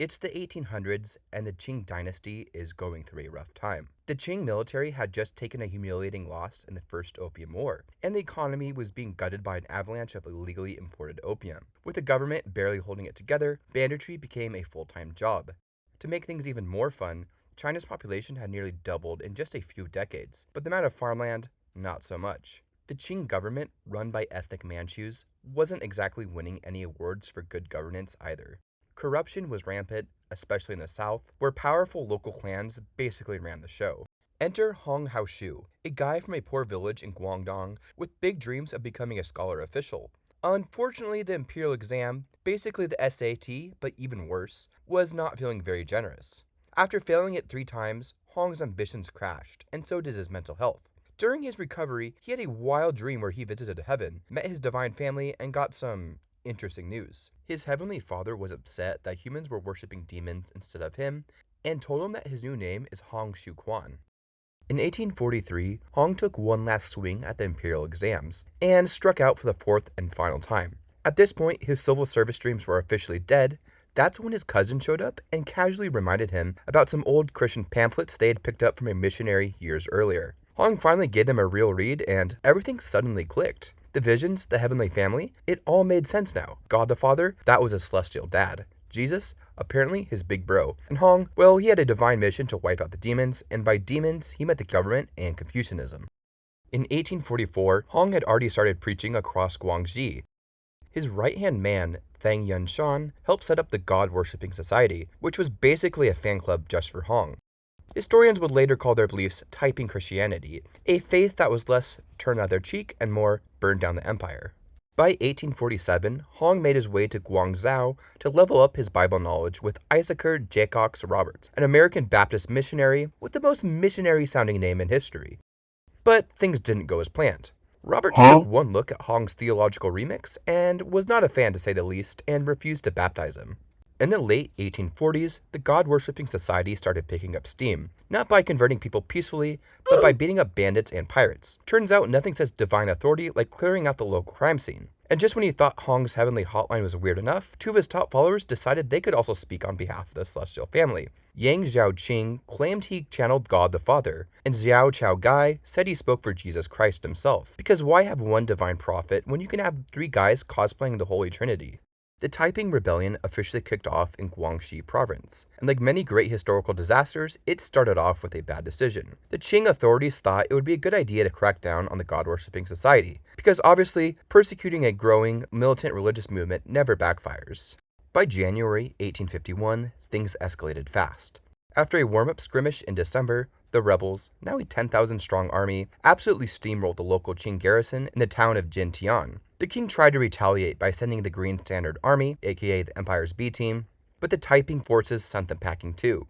It's the 1800s, and the Qing dynasty is going through a rough time. The Qing military had just taken a humiliating loss in the First Opium War, and the economy was being gutted by an avalanche of illegally imported opium. With the government barely holding it together, banditry became a full-time job. To make things even more fun, China's population had nearly doubled in just a few decades, but the amount of farmland, not so much. The Qing government, run by ethnic Manchus, wasn't exactly winning any awards for good governance either. Corruption was rampant, especially in the south, where powerful local clans basically ran the show. Enter Hong Haoshu, a guy from a poor village in Guangdong with big dreams of becoming a scholar official. Unfortunately, the imperial exam, basically the SAT, but even worse, was not feeling very generous. After failing it 3 times, Hong's ambitions crashed, and so did his mental health. During his recovery, he had a wild dream where he visited heaven, met his divine family, and got some interesting news. His heavenly father was upset that humans were worshipping demons instead of him, and told him that his new name is Hong Shu Quan. In 1843, Hong took one last swing at the imperial exams, and struck out for the 4th and final time. At this point, his civil service dreams were officially dead. That's when his cousin showed up and casually reminded him about some old Christian pamphlets they had picked up from a missionary years earlier. Hong finally gave them a real read, and everything suddenly clicked. The visions, the heavenly family, it all made sense now. God the Father, that was his celestial dad. Jesus, apparently his big bro. And Hong, well, he had a divine mission to wipe out the demons, and by demons, he meant the government and Confucianism. In 1844, Hong had already started preaching across Guangxi. His right-hand man, Fang Yunshan, helped set up the God-worshipping society, which was basically a fan club just for Hong. Historians would later call their beliefs Taiping Christianity, a faith that was less turn the other cheek and more burn down the empire. By 1847, Hong made his way to Guangzhou to level up his Bible knowledge with Issachar Jaycox Roberts, an American Baptist missionary with the most missionary-sounding name in history. But things didn't go as planned. Roberts took one look at Hong's theological remix and was not a fan to say the least and refused to baptize him. In the late 1840s, the God-worshipping society started picking up steam, not by converting people peacefully, but by beating up bandits and pirates. Turns out nothing says divine authority like clearing out the local crime scene. And just when he thought Hong's heavenly hotline was weird enough, 2 of his top followers decided they could also speak on behalf of the celestial family. Yang Zhaoqing claimed he channeled God the Father, and Xiao Chaogai said he spoke for Jesus Christ himself. Because why have one divine prophet when you can have 3 guys cosplaying the Holy Trinity? The Taiping Rebellion officially kicked off in Guangxi province, and like many great historical disasters, it started off with a bad decision. The Qing authorities thought it would be a good idea to crack down on the God-worshipping society, because obviously, persecuting a growing, militant religious movement never backfires. By January 1851, things escalated fast. After a warm-up skirmish in December, the rebels, now a 10,000-strong army, absolutely steamrolled the local Qing garrison in the town of Jintian. The king tried to retaliate by sending the Green Standard Army, aka the Empire's B Team, but the Taiping forces sent them packing too.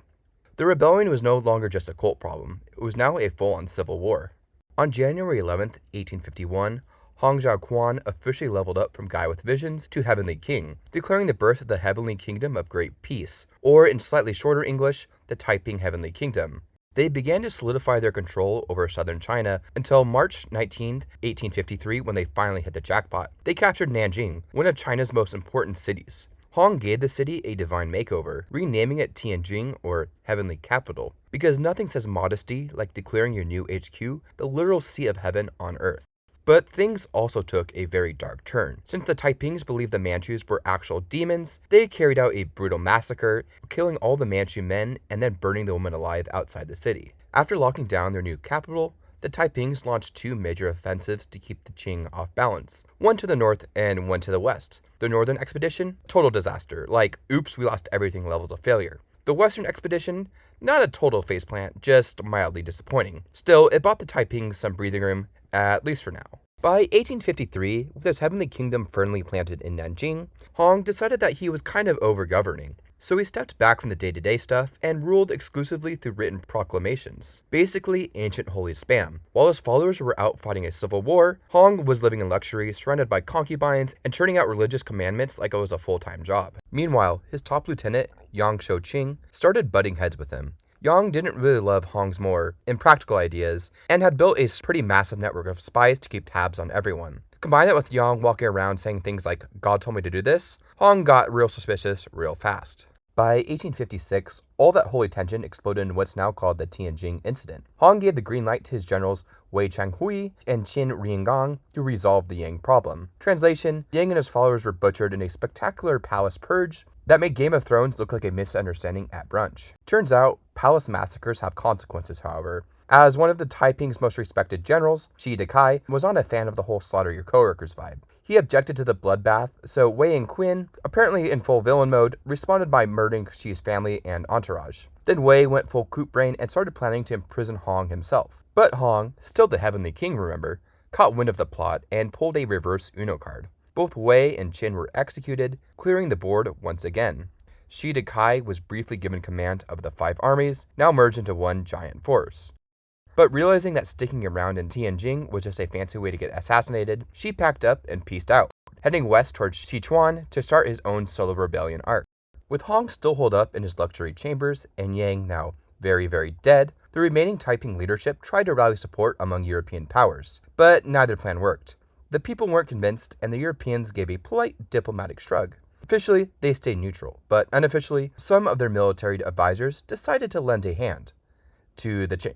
The rebellion was no longer just a cult problem, it was now a full-on civil war. On January 11th, 1851, Hong Zhaoquan officially leveled up from Guy with Visions to Heavenly King, declaring the birth of the Heavenly Kingdom of Great Peace, or in slightly shorter English, the Taiping Heavenly Kingdom. They began to solidify their control over southern China until March 19, 1853, when they finally hit the jackpot. They captured Nanjing, one of China's most important cities. Hong gave the city a divine makeover, renaming it Tianjin, or Heavenly Capital, because nothing says modesty like declaring your new HQ the literal seat of heaven on earth. But things also took a very dark turn. Since the Taipings believed the Manchus were actual demons, they carried out a brutal massacre, killing all the Manchu men and then burning the women alive outside the city. After locking down their new capital, the Taipings launched 2 major offensives to keep the Qing off balance, one to the north and one to the west. The northern expedition, total disaster, like oops, we lost everything levels of failure. The western expedition, not a total faceplant, just mildly disappointing. Still, it bought the Taipings some breathing room, at least for now. By 1853, with his heavenly kingdom firmly planted in Nanjing, Hong decided that he was kind of over-governing. So he stepped back from the day-to-day stuff and ruled exclusively through written proclamations, basically ancient holy spam. While his followers were out fighting a civil war, Hong was living in luxury, surrounded by concubines, and churning out religious commandments like it was a full-time job. Meanwhile, his top lieutenant, Yang Shouqing, started butting heads with him. Yang didn't really love Hong's more impractical ideas, and had built a pretty massive network of spies to keep tabs on everyone. Combine that with Yang walking around saying things like, "God told me to do this," Hong got real suspicious real fast. By 1856, all that holy tension exploded in what's now called the Tianjin Incident. Hong gave the green light to his generals Wei Changhui and Qin Rengang to resolve the Yang problem. Translation: Yang and his followers were butchered in a spectacular palace purge that made Game of Thrones look like a misunderstanding at brunch. Turns out, palace massacres have consequences, however. As one of the Taiping's most respected generals, Shi Dekai was not a fan of the whole slaughter your coworkers vibe. He objected to the bloodbath, so Wei and Qin, apparently in full villain mode, responded by murdering Shi's family and entourage. Then Wei went full coot brain and started planning to imprison Hong himself. But Hong, still the Heavenly King remember, caught wind of the plot and pulled a reverse Uno card. Both Wei and Qin were executed, clearing the board once again. Shi Dekai was briefly given command of the 5 armies, now merged into one giant force. But realizing that sticking around in Tianjin was just a fancy way to get assassinated, Shi packed up and peaced out, heading west towards Sichuan to start his own solo rebellion arc. With Hong still holed up in his luxury chambers and Yang now very, very dead, the remaining Taiping leadership tried to rally support among European powers, but neither plan worked. The people weren't convinced, and the Europeans gave a polite diplomatic shrug. Officially, they stayed neutral, but unofficially, some of their military advisors decided to lend a hand to the Qing.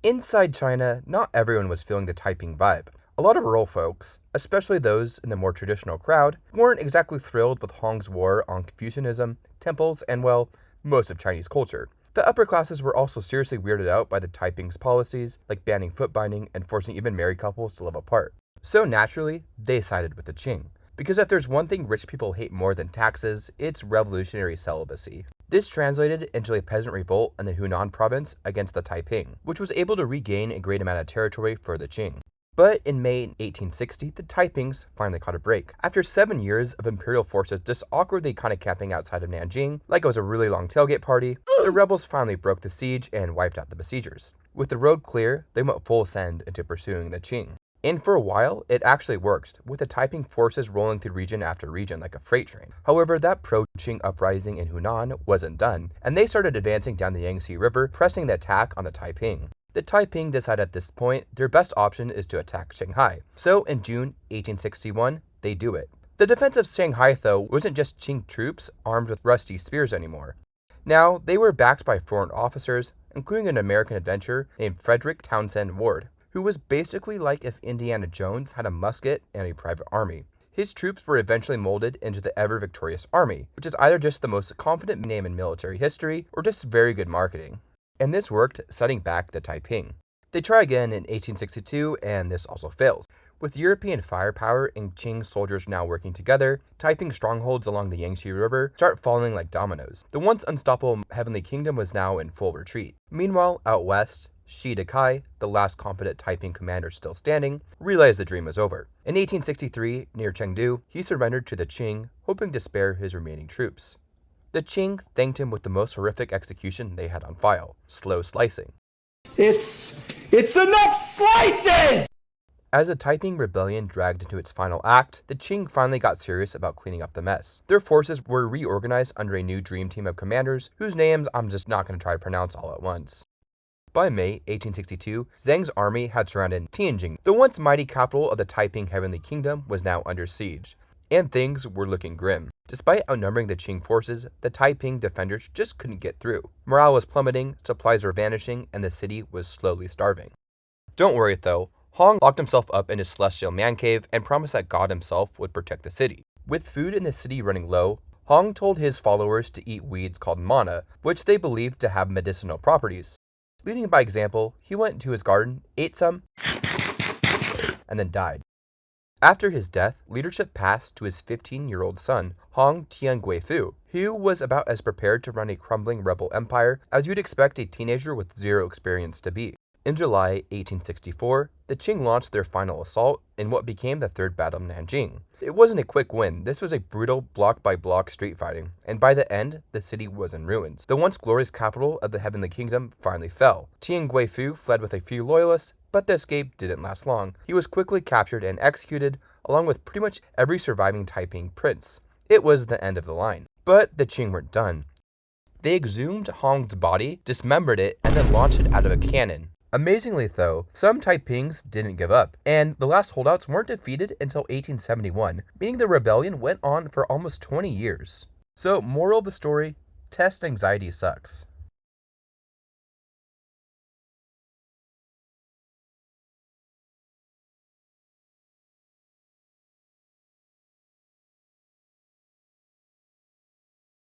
Inside China, not everyone was feeling the Taiping vibe. A lot of rural folks, especially those in the more traditional crowd, weren't exactly thrilled with Hong's war on Confucianism, temples, and, well, most of Chinese culture. The upper classes were also seriously weirded out by the Taiping's policies, like banning foot binding and forcing even married couples to live apart. So naturally, they sided with the Qing. Because if there's one thing rich people hate more than taxes, it's revolutionary celibacy. This translated into a peasant revolt in the Hunan province against the Taiping, which was able to regain a great amount of territory for the Qing. But in May 1860, the Taipings finally caught a break. After 7 years of imperial forces just awkwardly kind of camping outside of Nanjing, like it was a really long tailgate party, the rebels finally broke the siege and wiped out the besiegers. With the road clear, they went full send into pursuing the Qing. And for a while, it actually worked, with the Taiping forces rolling through region after region like a freight train. However, that pro-Qing uprising in Hunan wasn't done, and they started advancing down the Yangtze River, pressing the attack on the Taiping. The Taiping decided at this point their best option is to attack Shanghai. So in June 1861, they do it. The defense of Shanghai, though, wasn't just Qing troops armed with rusty spears anymore. Now, they were backed by foreign officers, including an American adventurer named Frederick Townsend Ward, who was basically like if Indiana Jones had a musket and a private army. His troops were eventually molded into the ever-victorious army, which is either just the most confident name in military history or just very good marketing. And this worked, setting back the Taiping. They try again in 1862, and this also fails. With European firepower and Qing soldiers now working together, Taiping strongholds along the Yangtze River start falling like dominoes. The once unstoppable Heavenly Kingdom was now in full retreat. Meanwhile, out west, Shi Dekai, the last competent Taiping commander still standing, realized the dream was over. In 1863, near Chengdu, he surrendered to the Qing, hoping to spare his remaining troops. The Qing thanked him with the most horrific execution they had on file: slow slicing. It's enough slices! As the Taiping rebellion dragged into its final act, the Qing finally got serious about cleaning up the mess. Their forces were reorganized under a new dream team of commanders, whose names I'm just not going to try to pronounce all at once. By May 1862, Zheng's army had surrounded Tianjin. The once mighty capital of the Taiping Heavenly Kingdom was now under siege, and things were looking grim. Despite outnumbering the Qing forces, the Taiping defenders just couldn't get through. Morale was plummeting, supplies were vanishing, and the city was slowly starving. Don't worry though, Hong locked himself up in his celestial man cave and promised that God himself would protect the city. With food in the city running low, Hong told his followers to eat weeds called mana, which they believed to have medicinal properties. Leading by example, he went into his garden, ate some, and then died. After his death, leadership passed to his 15-year-old son, Hong Tianguifu, who was about as prepared to run a crumbling rebel empire as you'd expect a teenager with zero experience to be. In July 1864, the Qing launched their final assault in what became the Third Battle of Nanjing. It wasn't a quick win, this was a brutal block-by-block street fighting, and by the end, the city was in ruins. The once glorious capital of the Heavenly Kingdom finally fell. Tianguifu fled with a few loyalists, but the escape didn't last long. He was quickly captured and executed, along with pretty much every surviving Taiping prince. It was the end of the line. But the Qing weren't done. They exhumed Hong's body, dismembered it, and then launched it out of a cannon. Amazingly though, some Taipings didn't give up, and the last holdouts weren't defeated until 1871, meaning the rebellion went on for almost 20 years. So, moral of the story, test anxiety sucks.